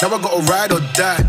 Now I gotta ride or die.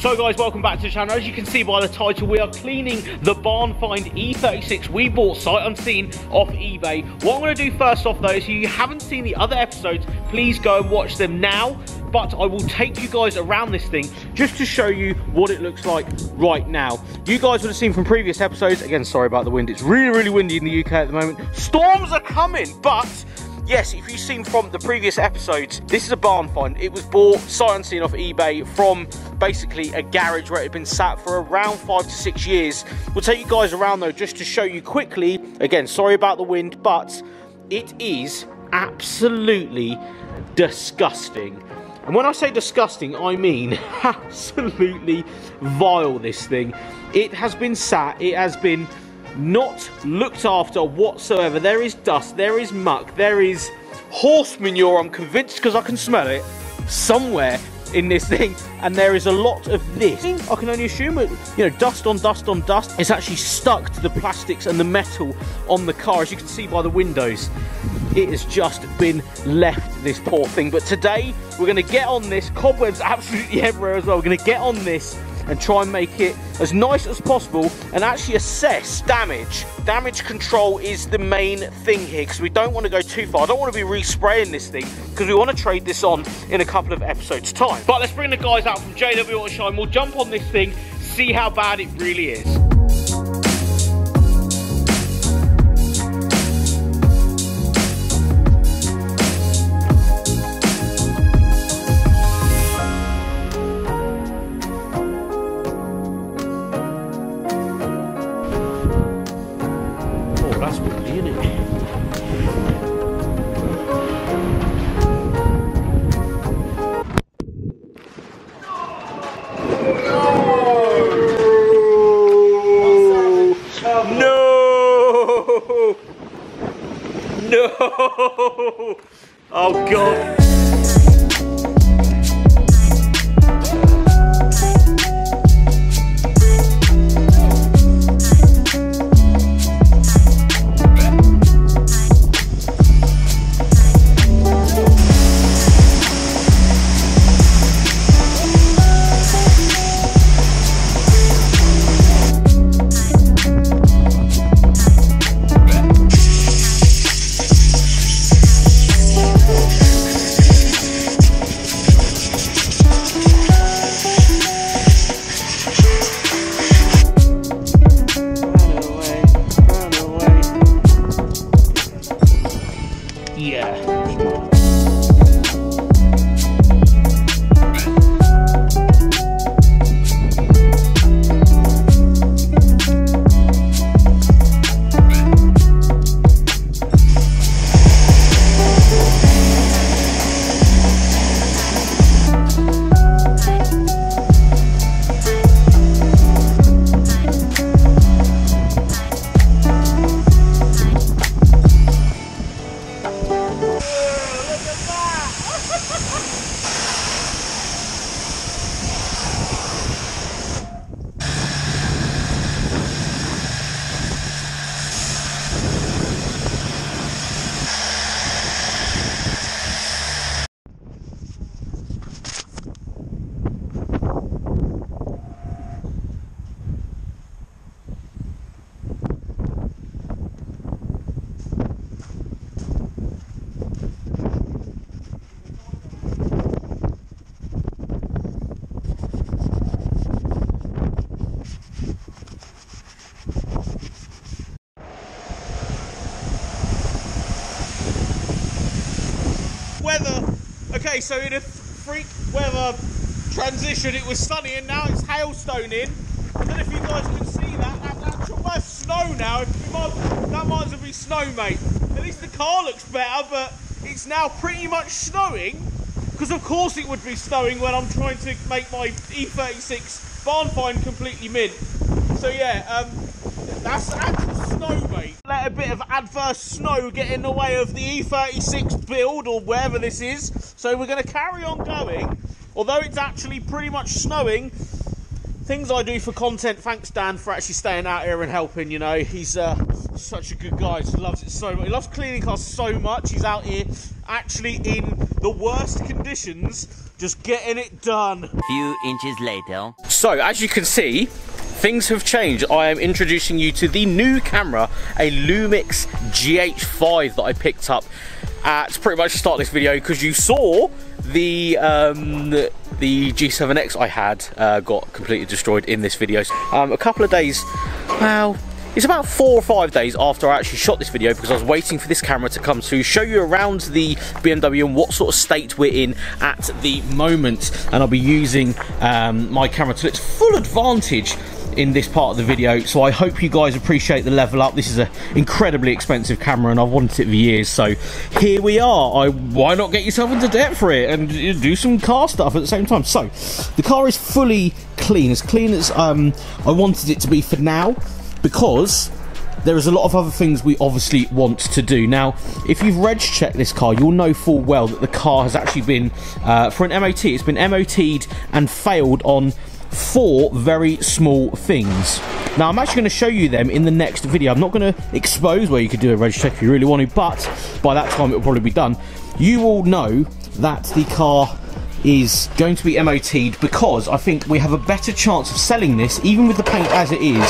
So guys, welcome back to the channel. As you can see by the title, we are cleaning the barn find E36 we bought sight unseen off eBay. What I'm going to do first off though, is if you haven't seen the other episodes, please go and watch them now. But I will take you guys around this thing just to show you what it looks like right now. You guys would have seen from previous episodes, again sorry about the wind, it's really windy in the UK at the moment. Storms are coming, but yes, if you've seen from the previous episodes, this is a barn find. It was bought sight unseen off eBay from basically a garage where it had been sat for around 5 to 6 years. We'll take you guys around though just to show you quickly. Again, sorry about the wind, but it is absolutely disgusting. And when I say disgusting, I mean absolutely vile, this thing. It has been sat, it has been not looked after whatsoever. There is dust, there is muck, there is horse manure, I'm convinced, because I can smell it somewhere in this thing, and there is a lot of this. I can only assume it, you know, dust on dust on dust. It's actually stuck to the plastics and the metal on the car, as you can see by the windows. It has just been left, this poor thing. But today we're going to get on this. Cobwebs absolutely everywhere as well. We're going to get on this and try and make it as nice as possible and actually assess damage. Damage control is the main thing here, because we don't want to go too far. I don't want to be respraying this thing, because we want to trade this on in a couple of episodes time. But let's bring the guys out from JW Auto Shine. We'll jump on this thing, see how bad it really is. That's windy, isn't it? No! No! Oh God! Okay, so in a freak weather transition, it was sunny and now it's hailstoning. I don't know if you guys can see that. That's almost snow now. That might as well be snow, mate. At least the car looks better, but it's now pretty much snowing. Because of course it would be snowing when I'm trying to make my e36 barn find completely mint. So yeah, that's actual snow, mate. Let a bit of adverse snow get in the way of the e36 build or wherever this is. So we're going to carry on going. Although it's actually pretty much snowing, things I do for content, thanks Dan for actually staying out here and helping, you know. He's such a good guy, he loves it so much. He loves cleaning cars so much. He's out here actually in the worst conditions, just getting it done. A few inches later. So, as you can see, things have changed. I am introducing you to the new camera, a Lumix GH5 that I picked up at pretty much the start of this video, because you saw the G7X I had got completely destroyed in this video. A couple of days, well, it's about 4 or 5 days after I actually shot this video, because I was waiting for this camera to come to show you around the BMW and what sort of state we're in at the moment, and I'll be using my camera to its full advantage in this part of the video. So I hope you guys appreciate the level up. This is an incredibly expensive camera and I've wanted it for years, so here we are. Why not get yourself into debt for it and do some car stuff at the same time? So the car is fully clean as I wanted it to be for now, because there is a lot of other things we obviously want to do. Now, if you've reg checked this car, you'll know full well that the car has actually been, for an MOT, it's been MOT'd and failed on 4 very small things. Now, I'm actually going to show you them in the next video. I'm not going to expose where you could do a reg check if you really want to, but by that time it will probably be done. You will know that the car is going to be MOT'd, because I think we have a better chance of selling this, even with the paint as it is,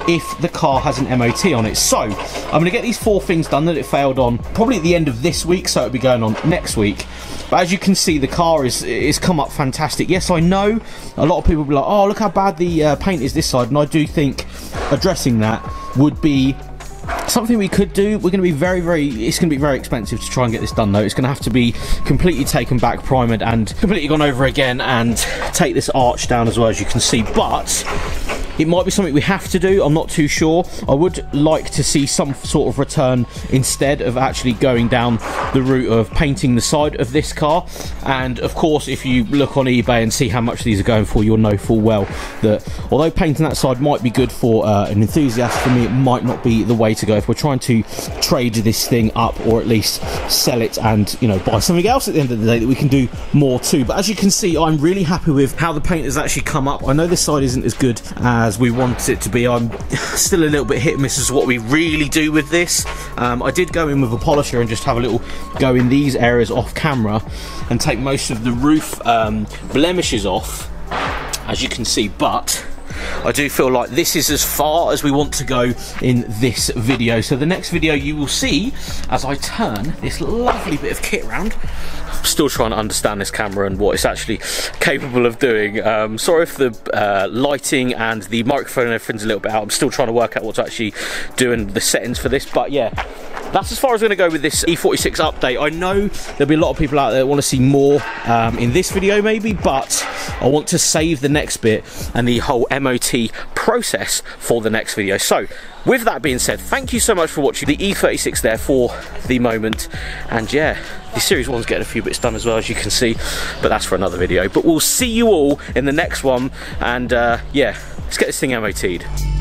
if the car has an MOT on it. So I'm going to get these 4 things done that it failed on probably at the end of this week, so it'll be going on next week. But as you can see, the car is come up fantastic. Yes, I know a lot of people will be like, oh, look how bad the paint is this side, and I do think addressing that would be something we could do. We're going to be it's going to be very expensive to try and get this done though. It's going to have to be completely taken back, primered and completely gone over again, and take this arch down as well, as you can see. But it might be something we have to do, I'm not too sure. I would like to see some sort of return instead of actually going down the route of painting the side of this car. And of course, if you look on eBay and see how much these are going for, you'll know full well that although painting that side might be good for an enthusiast, for me it might not be the way to go if we're trying to trade this thing up, or at least sell it and, you know, buy something else at the end of the day that we can do more to. But as you can see, I'm really happy with how the paint has actually come up. I know this side isn't as good as we want it to be. I'm still a little bit hit and miss as what we really do with this. I did go in with a polisher and just have a little go in these areas off camera and take most of the roof blemishes off, as you can see, but I do feel like this is as far as we want to go in this video. So the next video you will see as I turn this lovely bit of kit around. I'm still trying to understand this camera and what it's actually capable of doing. Sorry if the lighting and the microphone and everything's a little bit out. I'm still trying to work out what to actually do in the settings for this, but yeah, that's as far as I'm going to go with this E46 update. I know there'll be a lot of people out there that want to see more in this video maybe, but I want to save the next bit and the whole MOT process for the next video. So with that being said, thank you so much for watching the E36 there for the moment. And yeah, the Series 1's getting a few bits done as well, as you can see, but that's for another video. But we'll see you all in the next one, and yeah, let's get this thing MOT'd.